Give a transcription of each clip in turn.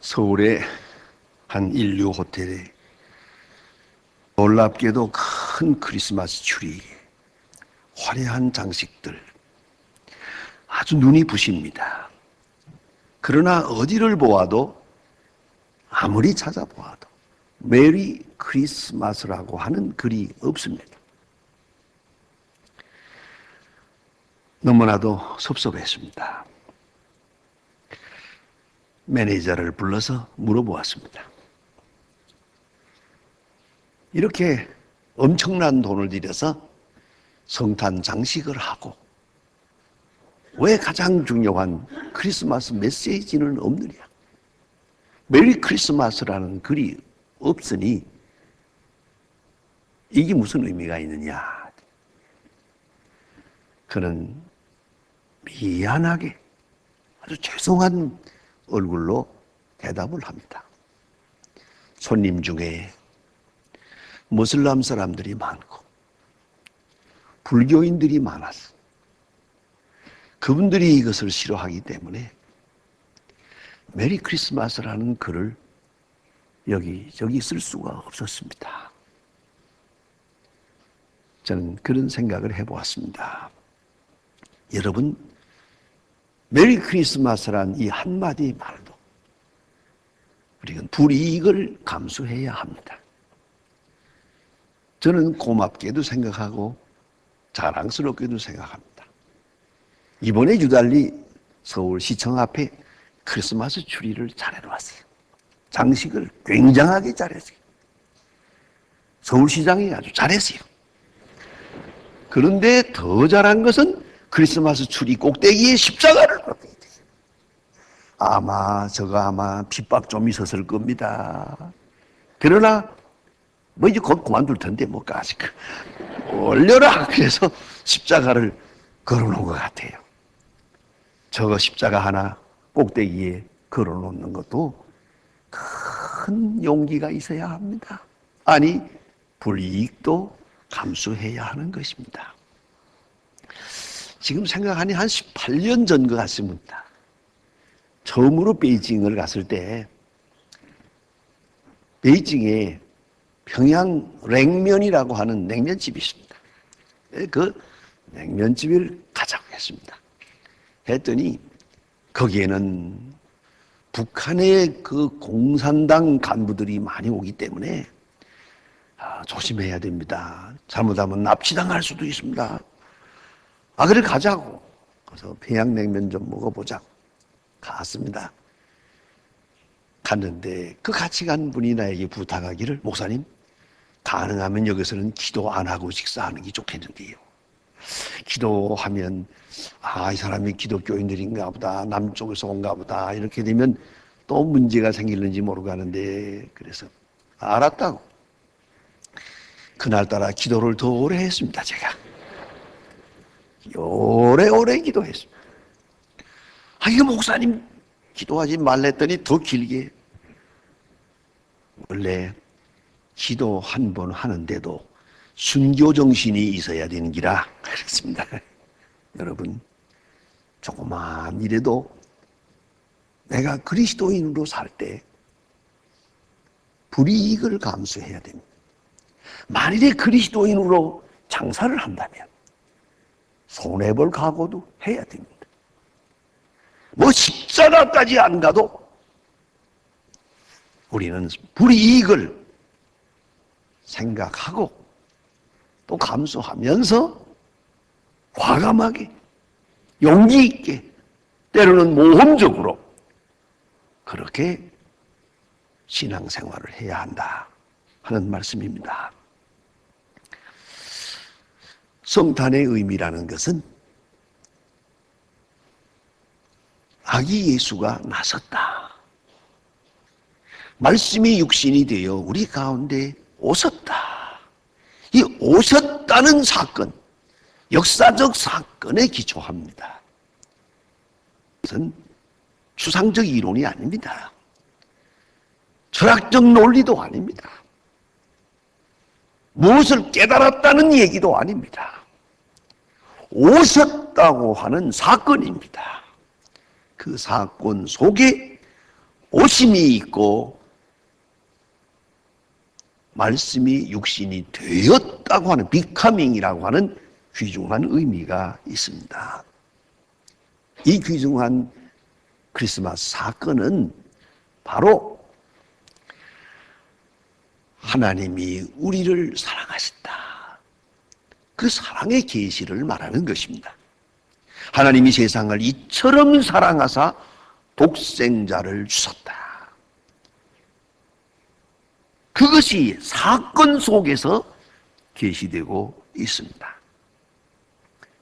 서울의 한 인류 호텔에 놀랍게도 큰 크리스마스 트리, 화려한 장식들, 아주 눈이 부십니다. 그러나 어디를 보아도, 아무리 찾아보아도 메리 크리스마스라고 하는 글이 없습니다. 너무나도 섭섭했습니다. 매니저를 불러서 물어보았습니다. 이렇게 엄청난 돈을 들여서 성탄 장식을 하고 왜 가장 중요한 크리스마스 메시지는 없느냐? 메리 크리스마스라는 글이 없으니 이게 무슨 의미가 있느냐? 그는 미안하게 아주 죄송한 얼굴로 대답을 합니다. 손님 중에 무슬람 사람들이 많고 불교인들이 많았어. 그분들이 이것을 싫어하기 때문에 메리 크리스마스라는 글을 여기저기 쓸 수가 없었습니다. 저는 그런 생각을 해보았습니다. 여러분, 메리 크리스마스란 이 한마디 말도 우리는 불이익을 감수해야 합니다. 저는 고맙게도 생각하고 자랑스럽게도 생각합니다. 이번에 유달리 서울시청 앞에 크리스마스 트리를 잘 해놓았어요. 장식을 굉장하게 잘했어요. 서울시장이 아주 잘했어요. 그런데 더 잘한 것은 크리스마스 트리 꼭대기에 십자가를 놓게 돼요. 아마 핍박 좀 있었을 겁니다. 그러나 뭐 이제 곧 그만둘 텐데 뭐까지 올려라. 그래서 십자가를 걸어놓은 것 같아요. 저거 십자가 하나 꼭대기에 걸어놓는 것도 큰 용기가 있어야 합니다. 아니, 불이익도 감수해야 하는 것입니다. 지금 생각하니 한 18년 전 것 같습니다. 처음으로 베이징을 갔을 때 베이징에 평양 냉면이라고 하는 냉면집이 있습니다. 그 냉면집을 가자고 했습니다. 했더니 거기에는 북한의 그 공산당 간부들이 많이 오기 때문에 조심해야 됩니다. 잘못하면 납치당할 수도 있습니다. 그래 가자고. 그래서 평양냉면 좀 먹어보자. 갔습니다. 갔는데 그 같이 간 분이 나에게 부탁하기를, 목사님, 가능하면 여기서는 기도 안 하고 식사하는 게 좋겠는데요. 기도하면 이 사람이 기독교인들인가 보다, 남쪽에서 온가 보다, 이렇게 되면 또 문제가 생길는지 모르고 하는데, 그래서 알았다고. 그날따라 기도를 더 오래 했습니다. 제가 오래 기도했습니다. 이거 목사님 기도하지 말랬더니 더 길게. 원래 기도 한 번 하는데도 순교 정신이 있어야 되는 기라 그랬습니다. 여러분, 조그만 일에도 내가 그리스도인으로 살 때 불이익을 감수해야 됩니다. 만일에 그리스도인으로 장사를 한다면 손해볼 각오도 해야 됩니다. 뭐 십자가까지 안 가도 우리는 불이익을 생각하고 또 감수하면서 과감하게 용기 있게 때로는 모험적으로 그렇게 신앙생활을 해야 한다 하는 말씀입니다. 성탄의 의미라는 것은 아기 예수가 나섰다. 말씀이 육신이 되어 우리 가운데 오셨다. 이 오셨다는 사건, 역사적 사건에 기초합니다. 이것은 추상적 이론이 아닙니다. 철학적 논리도 아닙니다. 무엇을 깨달았다는 얘기도 아닙니다. 오셨다고 하는 사건입니다. 그 사건 속에 오심이 있고 말씀이 육신이 되었다고 하는 비커밍이라고 하는 귀중한 의미가 있습니다. 이 귀중한 크리스마스 사건은 바로 하나님이 우리를 사랑하신다, 그 사랑의 계시를 말하는 것입니다. 하나님이 세상을 이처럼 사랑하사 독생자를 주셨다. 그것이 사건 속에서 계시되고 있습니다.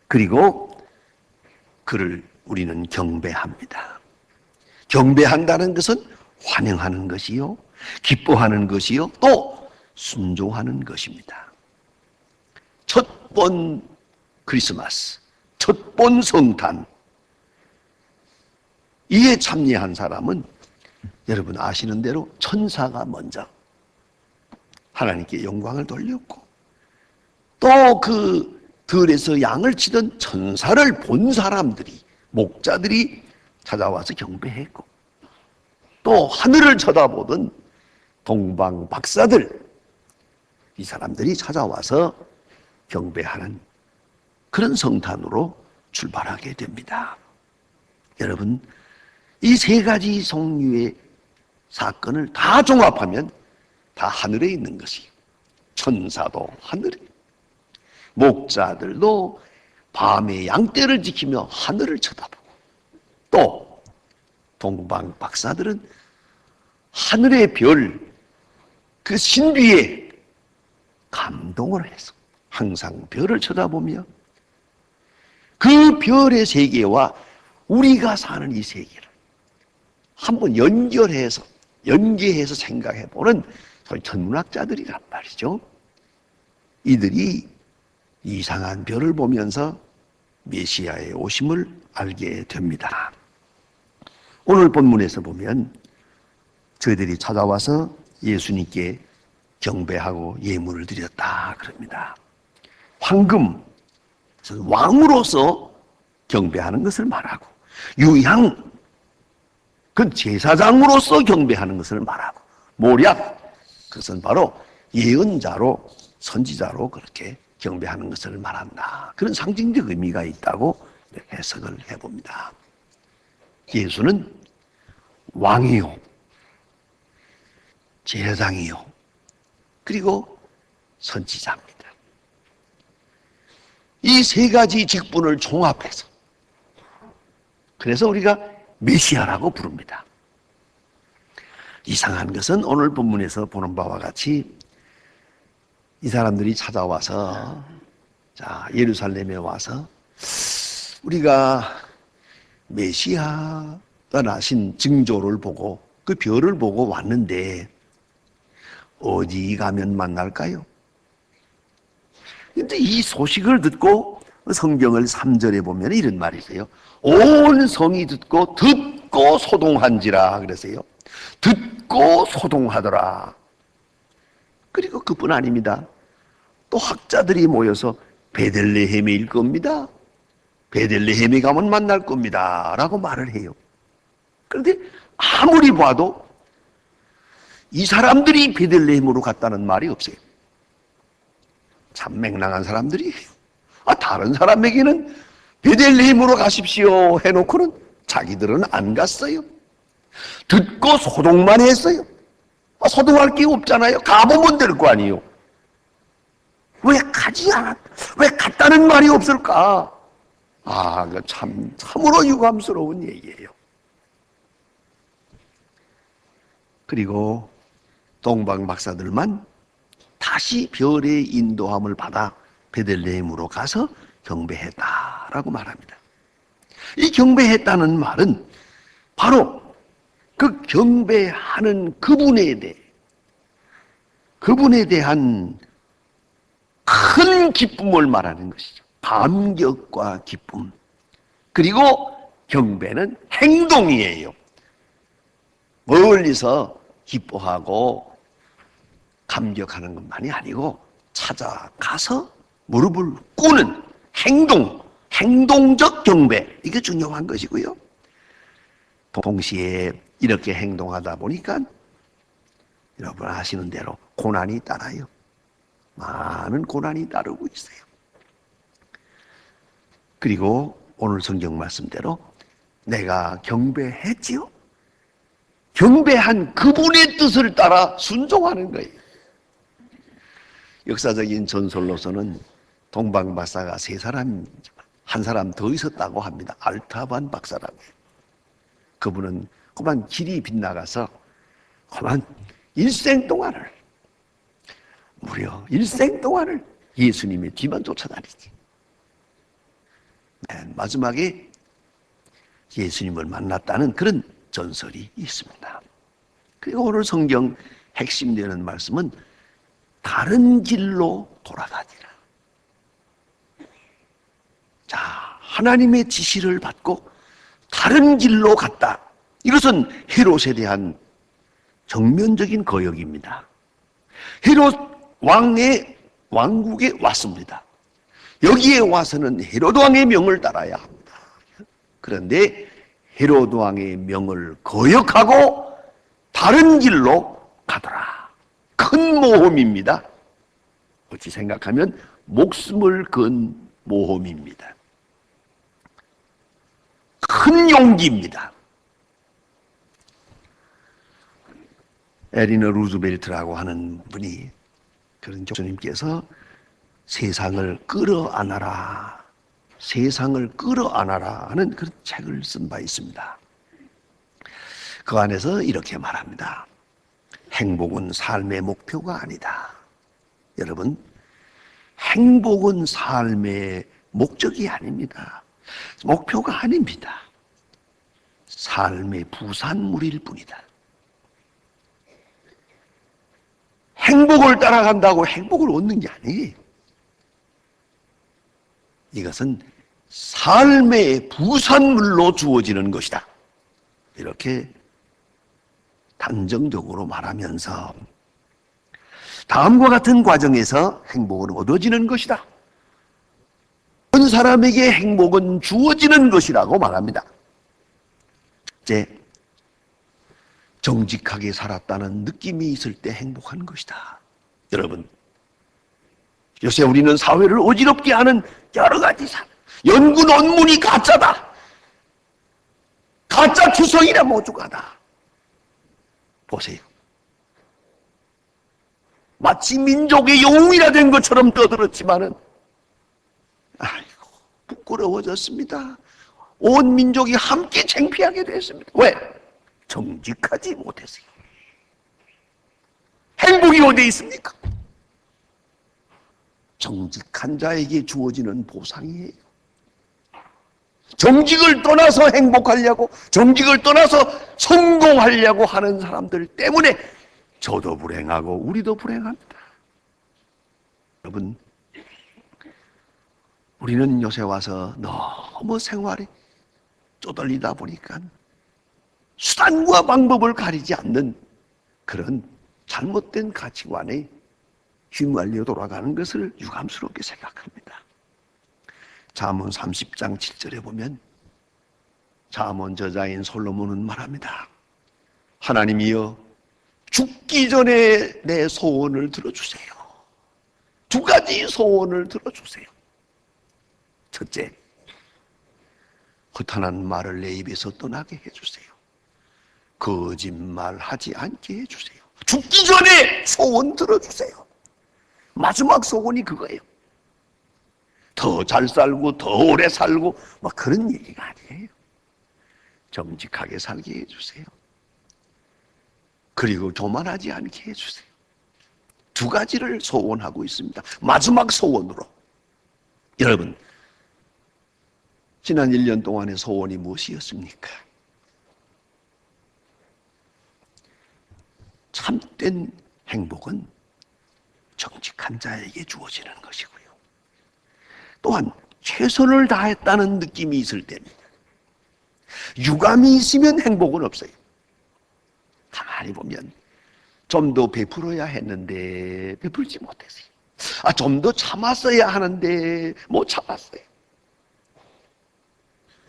그리고 그를 우리는 경배합니다. 경배한다는 것은 환영하는 것이요, 기뻐하는 것이요, 또 순종하는 것입니다. 첫 번 크리스마스, 첫 번 성탄, 이에 참여한 사람은 여러분 아시는 대로 천사가 먼저 하나님께 영광을 돌렸고, 또 그 들에서 양을 치던 천사를 본 사람들이, 목자들이 찾아와서 경배했고, 또 하늘을 쳐다보던 동방 박사들, 이 사람들이 찾아와서 경배하는 그런 성탄으로 출발하게 됩니다. 여러분, 이 세 가지 종류의 사건을 다 종합하면 다 하늘에 있는 것이, 천사도 하늘에, 목자들도 밤에 양떼를 지키며 하늘을 쳐다보고, 또 동방 박사들은 하늘의 별, 그 신비에 감동을 해서 항상 별을 쳐다보며 그 별의 세계와 우리가 사는 이 세계를 한번 연계해서 생각해보는 소위 천문학자들이란 말이죠. 이들이 이상한 별을 보면서 메시아의 오심을 알게 됩니다. 오늘 본문에서 보면 저희들이 찾아와서 예수님께 경배하고 예물을 드렸다 그럽니다. 황금, 왕으로서 경배하는 것을 말하고, 유향, 그 제사장으로서 경배하는 것을 말하고, 모략, 그것은 바로 예언자로, 선지자로 그렇게 경배하는 것을 말한다. 그런 상징적 의미가 있다고 해석을 해봅니다. 예수는 왕이요, 제사장이요, 그리고 선지자입니다. 이 세 가지 직분을 종합해서, 그래서 우리가 메시아라고 부릅니다. 이상한 것은 오늘 본문에서 보는 바와 같이 이 사람들이 찾아와서, 자, 예루살렘에 와서 우리가 메시아 떠나신 징조를 보고, 그 별을 보고 왔는데 어디 가면 만날까요? 근데 이 소식을 듣고 성경을 3절에 보면 이런 말이 있어요. 온 성이 듣고 소동한지라 그러세요. 듣고 소동하더라. 그리고 그뿐 아닙니다. 또 학자들이 모여서 베들레헴일 겁니다, 베들레헴에 가면 만날 겁니다 라고 말을 해요. 그런데 아무리 봐도 이 사람들이 베들레헴으로 갔다는 말이 없어요. 참 맹랑한 사람들이에요. 다른 사람에게는 베들레헴으로 가십시오 해놓고는 자기들은 안 갔어요. 듣고 소동만 했어요. 소동할 게 없잖아요. 가보면 될 거 아니에요. 왜 갔다는 말이 없을까? 참으로 유감스러운 얘기예요. 그리고 동방 박사들만 다시 별의 인도함을 받아 베들레헴으로 가서 경배했다라고 말합니다. 이 경배했다는 말은 바로 그 경배하는 그분에 대한 큰 기쁨을 말하는 것이죠. 감격과 기쁨. 그리고 경배는 행동이에요. 멀리서 기뻐하고 감격하는 것만이 아니고 찾아가서 무릎을 꿇는 행동적 경배, 이게 중요한 것이고요. 동시에 이렇게 행동하다 보니까 여러분 아시는 대로 고난이 따라요. 많은 고난이 따르고 있어요. 그리고 오늘 성경 말씀대로 내가 경배했지요. 경배한 그분의 뜻을 따라 순종하는 거예요. 역사적인 전설로서는 동방박사가 세 사람, 한 사람 더 있었다고 합니다. 알타반 박사라고. 그분은 그만 길이 빗나가서 그만 일생 동안을, 무려 일생 동안을 예수님의 뒤만 쫓아다니지. 마지막에 예수님을 만났다는 그런 전설이 있습니다. 그리고 오늘 성경 핵심되는 말씀은 다른 길로 돌아다니라. 자, 하나님의 지시를 받고 다른 길로 갔다. 이것은 헤롯에 대한 정면적인 거역입니다. 헤롯 왕의 왕국에 왔습니다. 여기에 와서는 헤롯 왕의 명을 따라야 합니다. 그런데 헤롯 왕의 명을 거역하고 다른 길로 가더라. 큰 모험입니다. 어찌 생각하면 목숨을 건 모험입니다. 큰 용기입니다. 에리너 루즈벨트라고 하는 분이 그런 교수님께서 세상을 끌어안아라, 세상을 끌어안아라 하는 그런 책을 쓴 바 있습니다. 그 안에서 이렇게 말합니다. 행복은 삶의 목표가 아니다. 여러분, 행복은 삶의 목적이 아닙니다. 목표가 아닙니다. 삶의 부산물일 뿐이다. 행복을 따라간다고 행복을 얻는 게 아니에요. 이것은 삶의 부산물로 주어지는 것이다. 이렇게 단정적으로 말하면서 다음과 같은 과정에서 행복은 얻어지는 것이다. 한 사람에게 행복은 주어지는 것이라고 말합니다. 첫째, 정직하게 살았다는 느낌이 있을 때 행복한 것이다. 여러분, 요새 우리는 사회를 어지럽게 하는 여러 가지 연구 논문이 가짜다. 가짜 추성이라 모두가다. 보세요. 마치 민족의 영웅이라 된 것처럼 떠들었지만은, 아이고, 부끄러워졌습니다. 온 민족이 함께 창피하게 됐습니다. 왜? 정직하지 못했어요. 행복이 어디에 있습니까? 정직한 자에게 주어지는 보상이에요. 정직을 떠나서 행복하려고, 정직을 떠나서 성공하려고 하는 사람들 때문에 저도 불행하고 우리도 불행합니다. 여러분, 우리는 요새 와서 너무 생활에 쪼들리다 보니까 수단과 방법을 가리지 않는 그런 잘못된 가치관에 휘말려 돌아가는 것을 유감스럽게 생각합니다. 잠언 30장 7절에 보면 잠언 저자인 솔로몬은 말합니다. 하나님이여, 죽기 전에 내 소원을 들어주세요. 두 가지 소원을 들어주세요. 첫째, 허탄한 말을 내 입에서 떠나게 해주세요. 거짓말하지 않게 해주세요. 죽기 전에 소원 들어주세요. 마지막 소원이 그거예요. 더 잘 살고 더 오래 살고 막 그런 얘기가 아니에요. 정직하게 살게 해주세요. 그리고 교만하지 않게 해주세요. 두 가지를 소원하고 있습니다. 마지막 소원으로. 여러분, 지난 1년 동안의 소원이 무엇이었습니까? 참된 행복은 정직한 자에게 주어지는 것이고요. 또한 최선을 다했다는 느낌이 있을 때입니다. 유감이 있으면 행복은 없어요. 가만히 보면 좀 더 베풀어야 했는데 베풀지 못했어요. 좀 더 참았어야 하는데 못 참았어요.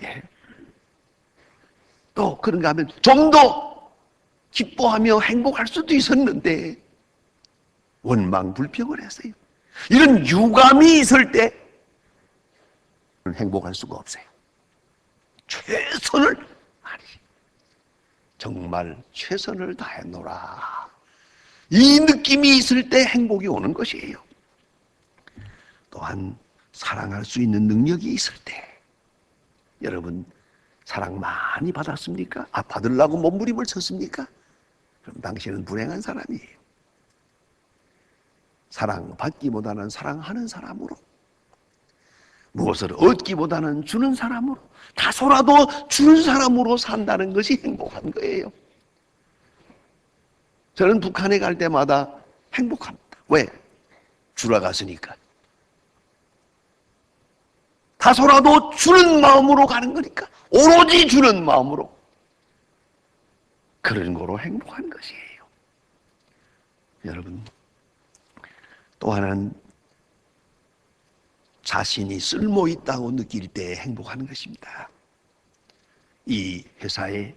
예. 또 그런가 하면 좀 더 기뻐하며 행복할 수도 있었는데 원망불평을 했어요. 이런 유감이 있을 때 행복할 수가 없어요. 최선을 아니 정말 최선을 다해노라. 이 느낌이 있을 때 행복이 오는 것이에요. 또한 사랑할 수 있는 능력이 있을 때, 여러분 사랑 많이 받았습니까? 받으려고 몸부림을 쳤습니까? 그럼 당신은 불행한 사람이에요. 사랑받기보다는 사랑하는 사람으로, 무엇을 얻기보다는 주는 사람으로, 다소라도 주는 사람으로 산다는 것이 행복한 거예요. 저는 북한에 갈 때마다 행복합니다. 왜? 주러 갔으니까. 다소라도 주는 마음으로 가는 거니까. 오로지 주는 마음으로. 그런 거로 행복한 것이에요. 여러분, 또 하나는 자신이 쓸모 있다고 느낄 때 행복한 것입니다. 이 회사에,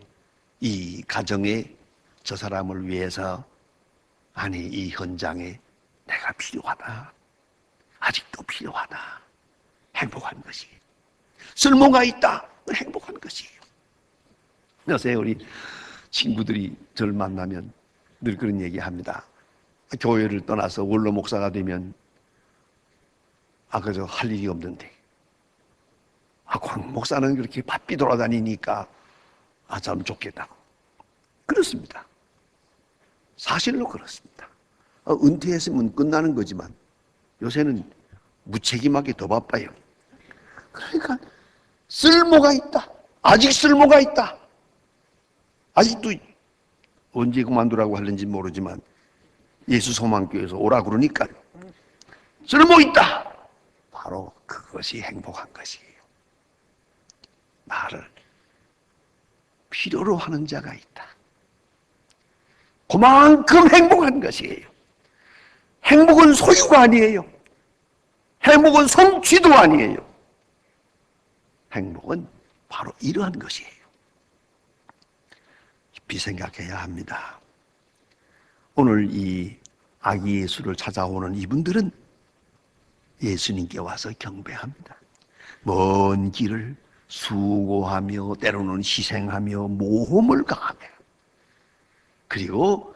이 가정에, 저 사람을 위해서, 아니 이 현장에 내가 필요하다. 아직도 필요하다. 행복한 것이에요. 쓸모가 있다. 행복한 것이에요. 요새 우리 친구들이 저를 만나면 늘 그런 얘기합니다. 교회를 떠나서 원로 목사가 되면 그저 할 일이 없는데 광 목사는 그렇게 바삐 돌아다니니까 참 좋겠다고. 그렇습니다. 사실로 그렇습니다. 은퇴했으면 끝나는 거지만 요새는 무책임하게 더 바빠요. 그러니까 쓸모가 있다. 아직 쓸모가 있다. 아직도 언제 그만두라고 하는지 모르지만 예수소망교회에서 오라 그러니까 쓸모 있다. 바로 그것이 행복한 것이에요. 나를 필요로 하는 자가 있다. 그만큼 행복한 것이에요. 행복은 소유가 아니에요. 행복은 성취도 아니에요. 행복은 바로 이러한 것이에요. 깊이 생각해야 합니다. 오늘 이 아기 예수를 찾아오는 이분들은 예수님께 와서 경배합니다. 먼 길을 수고하며 때로는 희생하며 모험을 가하며 그리고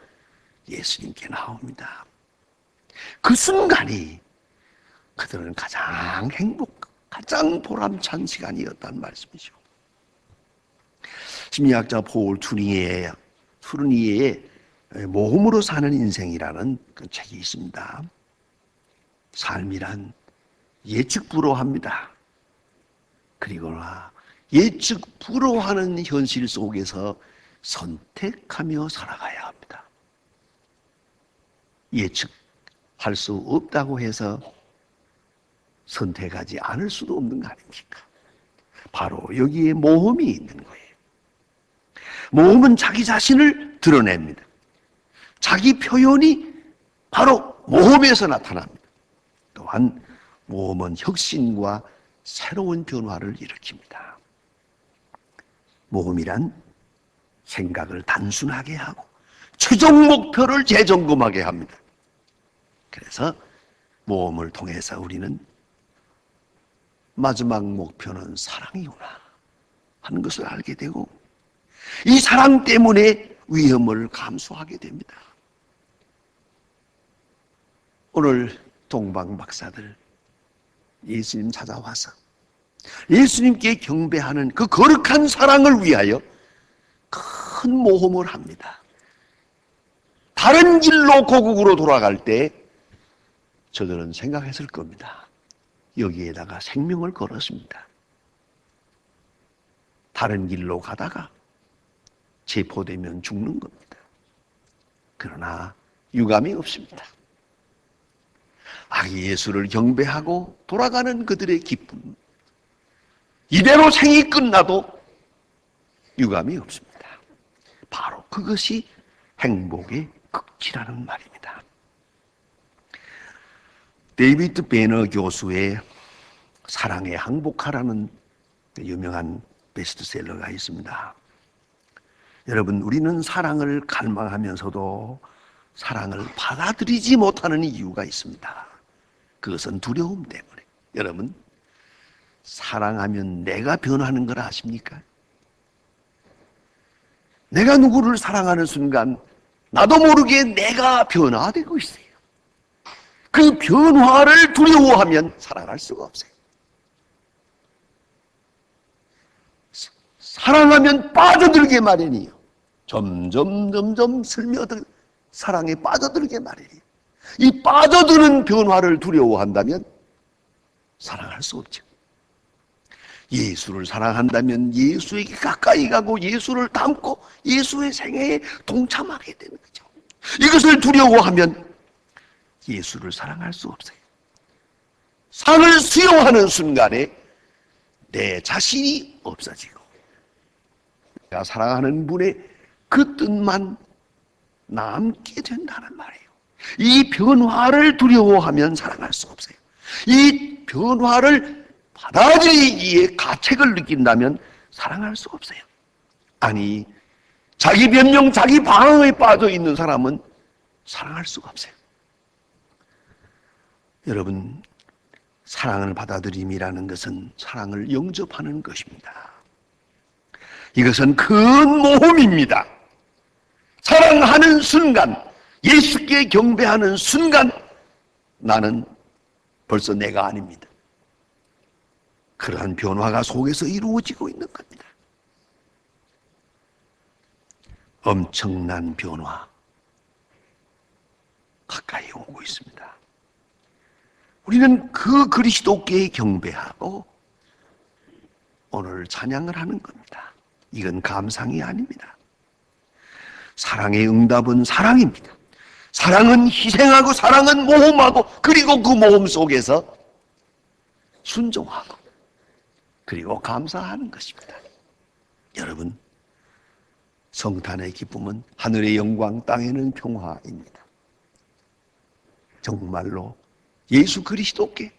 예수님께 나옵니다. 그 순간이 그들은 가장 가장 보람찬 시간이었단 말씀이죠. 심리학자 폴 투르니에의 모험으로 사는 인생이라는 그 책이 있습니다. 삶이란 예측 불허합니다. 그리고나 예측 불허하는 현실 속에서 선택하며 살아가야 합니다. 예측할 수 없다고 해서 선택하지 않을 수도 없는 거 아닙니까? 바로 여기에 모험이 있는 거예요. 모험은 자기 자신을 드러냅니다. 자기 표현이 바로 모험에서 나타납니다. 또한 모험은 혁신과 새로운 변화를 일으킵니다. 모험이란 생각을 단순하게 하고 최종 목표를 재점검하게 합니다. 그래서 모험을 통해서 우리는 마지막 목표는 사랑이구나 하는 것을 알게 되고 이 사랑 때문에 위험을 감수하게 됩니다. 오늘 동방 박사들 예수님 찾아와서 예수님께 경배하는 그 거룩한 사랑을 위하여 큰 모험을 합니다. 다른 길로 고국으로 돌아갈 때 저들은 생각했을 겁니다. 여기에다가 생명을 걸었습니다. 다른 길로 가다가 체포되면 죽는 겁니다. 그러나 유감이 없습니다. 아기 예수를 경배하고 돌아가는 그들의 기쁨, 이대로 생이 끝나도 유감이 없습니다. 바로 그것이 행복의 극치라는 말입니다. 데이비드 베너 교수의 사랑에 항복하라는 유명한 베스트셀러가 있습니다. 여러분, 우리는 사랑을 갈망하면서도 사랑을 받아들이지 못하는 이유가 있습니다. 그것은 두려움 때문에. 여러분, 사랑하면 내가 변하는 걸 아십니까? 내가 누구를 사랑하는 순간 나도 모르게 내가 변화되고 있어요. 그 변화를 두려워하면 사랑할 수가 없어요. 사랑하면 빠져들게 마련이에요. 점점 스며들 사랑에 빠져들게 마련이에요. 이 빠져드는 변화를 두려워한다면 사랑할 수 없죠. 예수를 사랑한다면 예수에게 가까이 가고 예수를 닮고 예수의 생애에 동참하게 되는 거죠. 이것을 두려워하면 예수를 사랑할 수 없어요. 상을 수용하는 순간에 내 자신이 없어지고 내가 사랑하는 분의 그 뜻만 남게 된다는 말이에요. 이 변화를 두려워하면 사랑할 수 없어요. 이 변화를 받아들이기에 가책을 느낀다면 사랑할 수 없어요. 아니, 자기 변명, 자기 방어에 빠져 있는 사람은 사랑할 수가 없어요. 여러분, 사랑을 받아들임이라는 것은 사랑을 영접하는 것입니다. 이것은 큰 모험입니다. 사랑하는 순간, 예수께 경배하는 순간 나는 벌써 내가 아닙니다. 그러한 변화가 속에서 이루어지고 있는 겁니다. 엄청난 변화 가까이 오고 있습니다. 우리는 그 그리스도께 경배하고 오늘 찬양을 하는 겁니다. 이건 감상이 아닙니다. 사랑의 응답은 사랑입니다. 사랑은 희생하고 사랑은 모험하고 그리고 그 모험 속에서 순종하고 그리고 감사하는 것입니다. 여러분, 성탄의 기쁨은 하늘의 영광, 땅에는 평화입니다. 정말로 예수 그리스도께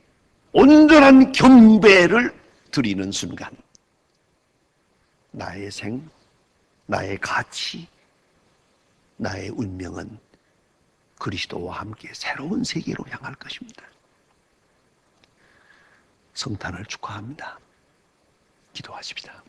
온전한 경배를 드리는 순간 나의 생, 나의 가치, 나의 운명은 그리스도와 함께 새로운 세계로 향할 것입니다. 성탄을 축하합니다. 기도하십시다.